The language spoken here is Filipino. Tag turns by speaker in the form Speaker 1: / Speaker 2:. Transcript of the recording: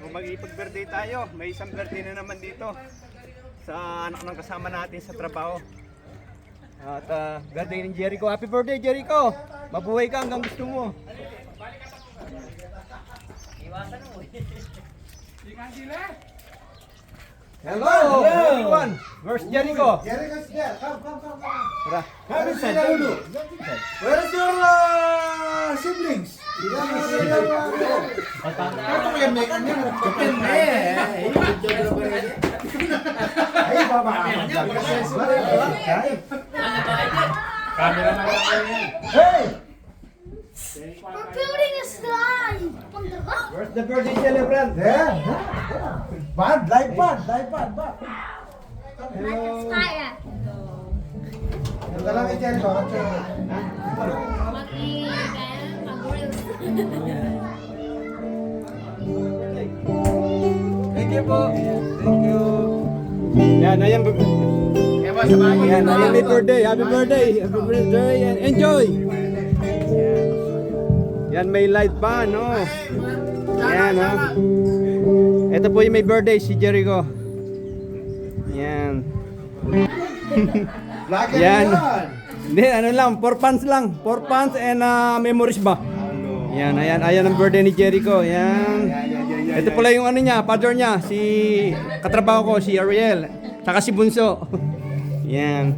Speaker 1: Kung mag-ipag-birthday tayo, may isang birthday na naman dito sa anak ng kasama natin sa trabaho. At birthday ni Jericho. Happy birthday, Jericho! Mabuhay ka hanggang gusto mo. Hello, everyone! Where's Jericho?
Speaker 2: Jericho's there. Come.
Speaker 1: Tara.
Speaker 2: Come inside, Lulu. Where is your siblings? Ano yan, may kanya? Ay, baba. Hey!
Speaker 3: We're building a slide!
Speaker 1: Where's the birthday celebrant?
Speaker 2: There. Band, live band.
Speaker 3: Hello! Kaya.
Speaker 2: Ito lang kay Jericho.
Speaker 3: Mag-i-gaya, mag-reels.
Speaker 1: Thank you po. Thank you. Yan, ayan. Yan, ayan may birthday. Happy birthday. Happy birthday. And enjoy. Yan, may light pa, no? Yan, no? Ito po yung may birthday, si Jericho. Yan.
Speaker 2: Vlogger
Speaker 1: Yan.
Speaker 2: yan.
Speaker 1: Hindi, ano lang, 4 pants lang. 4 pants and memories ba? Yan, ayan ang birthday ni Jericho. Yan. Ito pala yung ano niya, father niya, si katrabaho ko, si Ariel. Saka si Bunso. Yan.